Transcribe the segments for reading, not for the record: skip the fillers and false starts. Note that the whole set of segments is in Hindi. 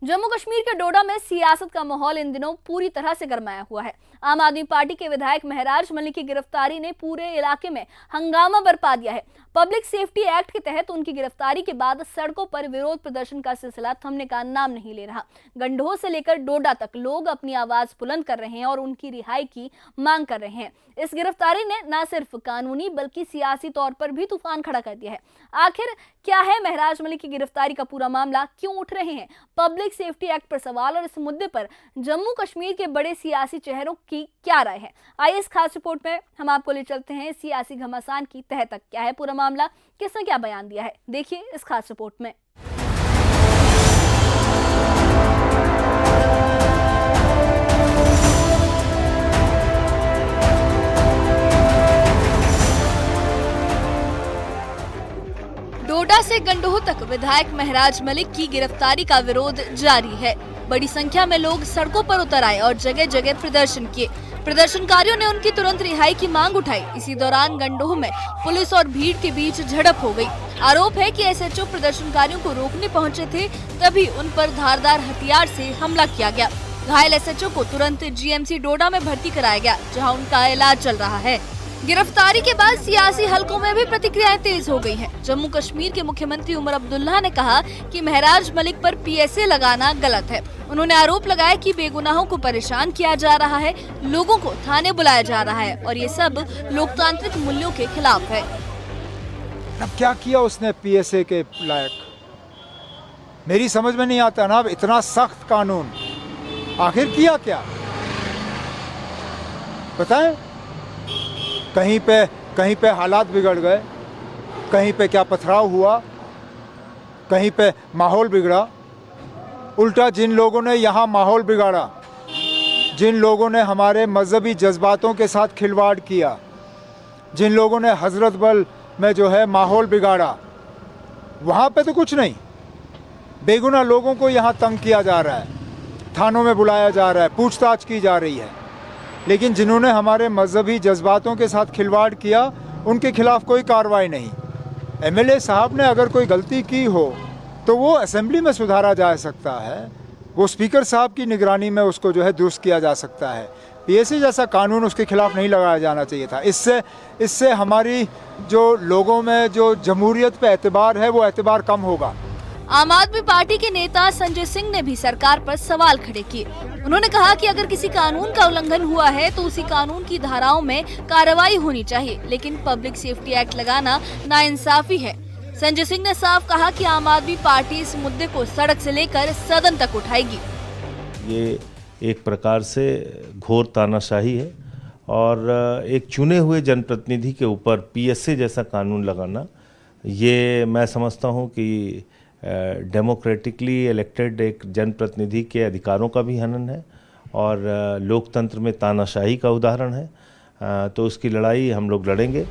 जम्मू कश्मीर के डोडा में सियासत का माहौल इन दिनों पूरी तरह से गरमाया हुआ है। आम आदमी पार्टी के विधायक महराज मलिक की गिरफ्तारी ने पूरे इलाके में हंगामा बरपा दिया है। पब्लिक सेफ्टी एक्ट के तहत उनकी गिरफ्तारी के बाद सड़कों पर विरोध प्रदर्शन का सिलसिला थमने का नाम नहीं ले रहा। गंडोह से लेकर डोडा तक लोग अपनी आवाज बुलंद कर रहे हैं और उनकी रिहाई की मांग कर रहे हैं। इस गिरफ्तारी ने न सिर्फ कानूनी बल्कि सियासी तौर पर भी तूफान खड़ा कर दिया है। आखिर क्या है महराज मलिक की गिरफ्तारी का पूरा मामला, क्यों उठ रहे हैं पब्लिक सेफ्टी एक्ट पर सवाल और इस मुद्दे पर जम्मू कश्मीर के बड़े सियासी चेहरों की क्या राय है? आइए इस खास रिपोर्ट में हम आपको ले चलते हैं सियासी घमासान की तह तक। क्या है पूरा मामला, किसने क्या बयान दिया है, देखिए इस खास रिपोर्ट में। डोडा से गंडोह तक विधायक महराज मलिक की गिरफ्तारी का विरोध जारी है। बड़ी संख्या में लोग सड़कों पर उतर आए और जगह जगह प्रदर्शन किए। प्रदर्शनकारियों ने उनकी तुरंत रिहाई की मांग उठाई। इसी दौरान गंडोह में पुलिस और भीड़ के बीच झड़प हो गई। आरोप है कि एसएचओ प्रदर्शनकारियों को रोकने पहुंचे थे, तभी उन पर धारदार हथियार से हमला किया गया। घायल एसएचओ को तुरंत जीएमसी डोडा में भर्ती कराया गया, जहां उनका इलाज चल रहा है। गिरफ्तारी के बाद सियासी हलकों में भी प्रतिक्रियाएं तेज हो गई हैं। जम्मू कश्मीर के मुख्यमंत्री उमर अब्दुल्ला ने कहा कि महराज मलिक पर पीएसए लगाना गलत है। उन्होंने आरोप लगाया कि बेगुनाहों को परेशान किया जा रहा है, लोगों को थाने बुलाया जा रहा है और ये सब लोकतांत्रिक मूल्यों के खिलाफ है। अब क्या किया उसने पीएसए के लायक, मेरी समझ में नहीं आता ना। अब इतना सख्त कानून आखिर किया क्या बताएं? कहीं पे हालात बिगड़ गए, कहीं पे क्या पथराव हुआ, कहीं पे माहौल बिगड़ा। उल्टा जिन लोगों ने यहाँ माहौल बिगाड़ा, जिन लोगों ने हमारे मजहबी जज्बातों के साथ खिलवाड़ किया, जिन लोगों ने हजरत बल में जो है माहौल बिगाड़ा, वहाँ पे तो कुछ नहीं। बेगुनाह लोगों को यहाँ तंग किया जा रहा है, थानों में बुलाया जा रहा है, पूछताछ की जा रही है। लेकिन जिन्होंने हमारे मजहबी जज्बातों के साथ खिलवाड़ किया, उनके खिलाफ कोई कार्रवाई नहीं। एमएलए साहब ने अगर कोई गलती की हो तो वो असेंबली में सुधारा जा सकता है, वो स्पीकर साहब की निगरानी में उसको जो है दुरुस्त किया जा सकता है। पीएसए जैसा कानून उसके खिलाफ नहीं लगाया जाना चाहिए था। इससे हमारी जो लोगों में जो जमहूरियत पे एतबार है, वो एतबार कम होगा। आम आदमी पार्टी के नेता संजय सिंह ने भी सरकार पर सवाल खड़े किए। उन्होंने कहा कि अगर किसी कानून का उल्लंघन हुआ है तो उसी कानून की धाराओं में कार्रवाई होनी चाहिए, लेकिन पब्लिक सेफ्टी एक्ट लगाना नाइंसाफी है। संजय सिंह ने साफ कहा कि आम आदमी पार्टी इस मुद्दे को सड़क से लेकर सदन तक उठाएगी। ये एक प्रकार से घोर तानाशाही है और एक चुने हुए जनप्रतिनिधि के ऊपर पीएसए जैसा कानून लगाना, ये मैं समझता हूँ कि डेमोक्रेटिकली इलेक्टेड एक जनप्रतिनिधि के अधिकारों का भी हनन है और लोकतंत्र में तानाशाही का उदाहरण है। तो उसकी लड़ाई हम लोग लड़ेंगे।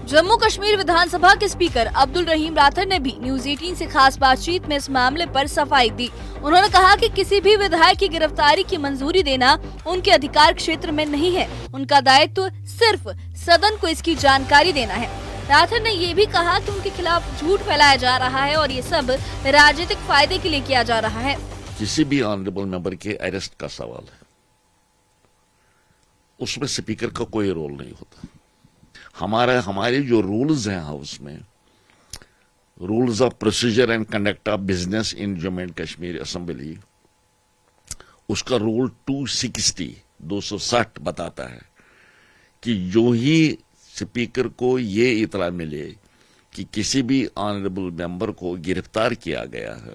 जम्मू कश्मीर विधानसभा के स्पीकर अब्दुल रहीम राठौर ने भी न्यूज 18 से खास बातचीत में इस मामले पर सफाई दी। उन्होंने कहा कि किसी भी विधायक की गिरफ्तारी की मंजूरी देना उनके अधिकार क्षेत्र में नहीं है। उनका दायित्व सिर्फ सदन को इसकी जानकारी देना है। राठौर ने ये भी कहा कि उनके खिलाफ झूठ फैलाया जा रहा है और ये सब राजनीतिक फायदे के लिए किया जा रहा है। किसी भी ऑनरेबल मेंबर के अरेस्ट का सवाल है, उसमें स्पीकर का कोई रोल नहीं होता। हमारे जो रूल्स हैं हाउस में, rules of procedure and conduct of business in Jammu and Kashmir assembly, उसका रूल 260 बताता है कि जो ही स्पीकर को ये इतला मिले कि किसी भी ऑनरेबल मेंबर को गिरफ्तार किया गया है,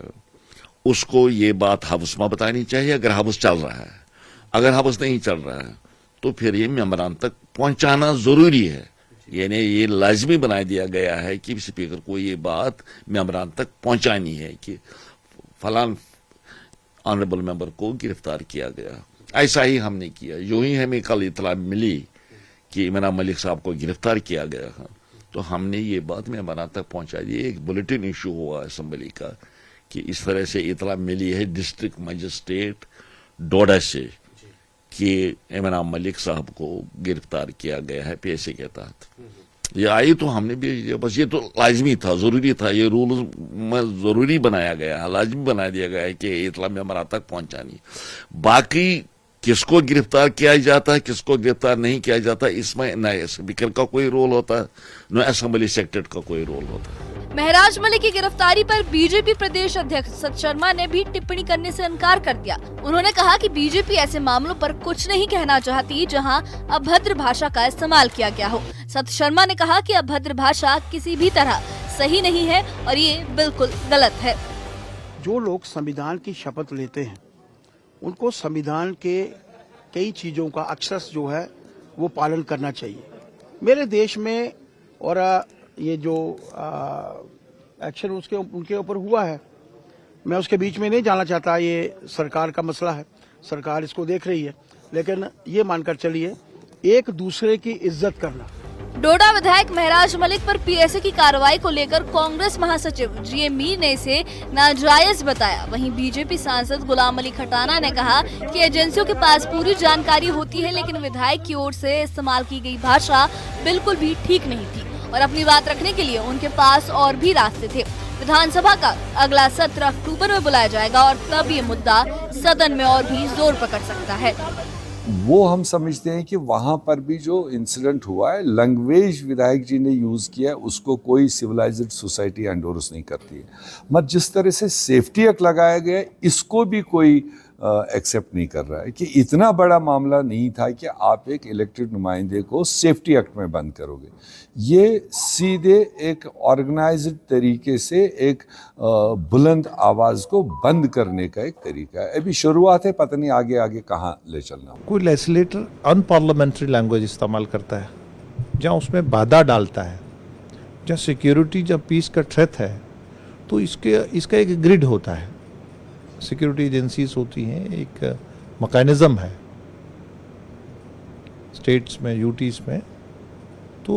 उसको ये बात हाउस में बतानी चाहिए अगर हाउस चल रहा है। अगर हाउस नहीं चल रहा है तो फिर ये मेंबरान तक पहुंचाना जरूरी है। यानी ये लाजमी बना दिया गया है कि स्पीकर को ये बात मेंबरान तक पहुंचानी है कि फलान ऑनरेबल मेंबर को गिरफ्तार किया गया। ऐसा ही हमने किया। जो ही हमें कल इतला मिली कि इमरान मलिक साहब को गिरफ्तार किया गया है, तो हमने ये बात मेंबरान तक पहुंचा दी। एक बुलेटिन इशू हुआ असेंबली का कि इस तरह से इतला मिली है डिस्ट्रिक्ट मजिस्ट्रेट डोडा से कि इमरान मलिक साहब को गिरफ्तार किया गया है पीएसए के तहत। ये आई तो हमने भी, बस ये तो लाजमी था, जरूरी था, ये रूल में जरूरी बनाया गया है, लाजमी बना दिया गया है कि इतला मेंबर तक पहुंचानी। बाकी किसको गिरफ्तार किया जाता है, किसको गिरफ्तार नहीं किया जाता, इसमें न स्पीकर का कोई रोल होता है, न असेंबली सेक्रेटरी का कोई रोल होता है। महराज मलिक की गिरफ्तारी पर बीजेपी प्रदेश अध्यक्ष सत शर्मा ने भी टिप्पणी करने से इनकार कर दिया। उन्होंने कहा कि बीजेपी ऐसे मामलों पर कुछ नहीं कहना चाहती जहां अभद्र भाषा का इस्तेमाल किया गया हो। सत शर्मा ने कहा कि अभद्र भाषा किसी भी तरह सही नहीं है और ये बिल्कुल गलत है। जो लोग संविधान की शपथ लेते हैं उनको संविधान के कई चीजों का अक्षरश जो है वो पालन करना चाहिए। मेरे देश में और ये जो एक्शन उनके ऊपर हुआ है, मैं उसके बीच में नहीं जाना चाहता, ये सरकार का मसला है, सरकार इसको देख रही है, लेकिन ये मानकर चलिए एक दूसरे की इज्जत करना। डोडा विधायक महराज मलिक पर पीएसए की कार्रवाई को लेकर कांग्रेस महासचिव जीए मीर ने इसे नाजायज बताया। वहीं बीजेपी सांसद गुलाम अली खटाना ने कहा कि एजेंसियों के पास पूरी जानकारी होती है, लेकिन विधायक की ओर से इस्तेमाल की गई भाषा बिल्कुल भी ठीक नहीं थी और अपनी बात रखने के लिए उनके पास और भी रास्ते थे। विधानसभा का अगला सत्र अक्टूबर में बुलाया जाएगा और तब ये मुद्दा सदन में और भी जोर पकड़ सकता है। वो हम समझते हैं कि वहाँ पर भी जो इंसिडेंट हुआ है, लैंग्वेज विधायक जी ने यूज़ किया है, उसको कोई सिविलाइज्ड सोसाइटी एंडोर्स नहीं करती है। मत जिस तरह से सेफ्टी एक्ट लगाया गया है, इसको भी कोई एक्सेप्ट नहीं कर रहा है कि इतना बड़ा मामला नहीं था कि आप एक इलेक्टेड नुमाइंदे को सेफ्टी एक्ट में बंद करोगे। ये सीधे एक ऑर्गेनाइज्ड तरीके से एक बुलंद आवाज़ को बंद करने का एक तरीका है। अभी शुरुआत है, पता नहीं आगे आगे कहाँ ले चलना। कोई लेजिस्लेटर अनपार्लियामेंट्री लैंग्वेज इस्तेमाल करता है, जहाँ उसमें बाधा डालता है, जहाँ सिक्योरिटी, जहाँ पीस का थ्रेट है, तो इसका एक ग्रिड होता है, सिक्योरिटी एजेंसीज होती हैं, एक मैकेनिज्म है स्टेट्स में, यूटीज में, तो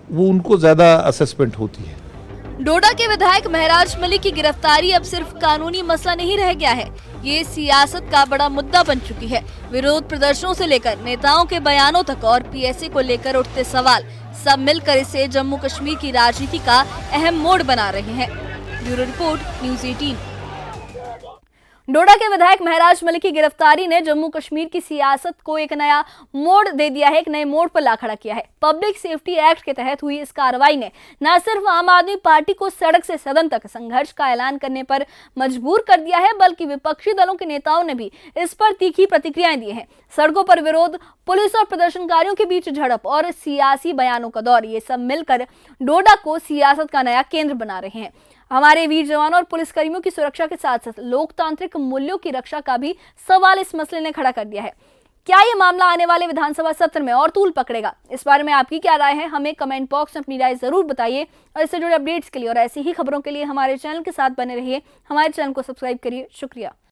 वो उनको ज़्यादा असेसमेंट होती है। डोडा के विधायक महराज मलिक की गिरफ्तारी अब सिर्फ कानूनी मसला नहीं रह गया है, ये सियासत का बड़ा मुद्दा बन चुकी है। विरोध प्रदर्शनों से लेकर नेताओं के बयानों तक और पीएसए को लेकर उठते सवाल, सब मिलकर इसे जम्मू कश्मीर की राजनीति का अहम मोड़ बना रहे हैं। Bureau report, news 18। डोडा के विधायक महराज मलिक की गिरफ्तारी ने जम्मू कश्मीर की सियासत को एक नया मोड़ दे दिया है, एक नए मोड़ पर ला खड़ा किया है। पब्लिक सेफ्टी एक्ट के तहत हुई इस कार्रवाई ने न सिर्फ आम आदमी पार्टी को सड़क से सदन तक संघर्ष का ऐलान करने पर मजबूर कर दिया है, बल्कि विपक्षी दलों के नेताओं ने भी इस पर तीखी प्रतिक्रियाएं दी हैं। सड़कों पर विरोध, पुलिस और प्रदर्शनकारियों के बीच झड़प और सियासी बयानों का दौर, ये सब मिलकर डोडा को सियासत का नया केंद्र बना रहे हैं। हमारे वीर जवानों और पुलिसकर्मियों की सुरक्षा के साथ साथ लोकतांत्रिक मूल्यों की रक्षा का भी सवाल इस मसले ने खड़ा कर दिया है। क्या ये मामला आने वाले विधानसभा सत्र में और तूल पकड़ेगा? इस बारे में आपकी क्या राय है? हमें कमेंट बॉक्स में अपनी राय जरूर बताइए और इससे जुड़े अपडेट्स के लिए और ऐसी ही खबरों के लिए हमारे चैनल के साथ बने रहिए। हमारे चैनल को सब्सक्राइब करिए। शुक्रिया।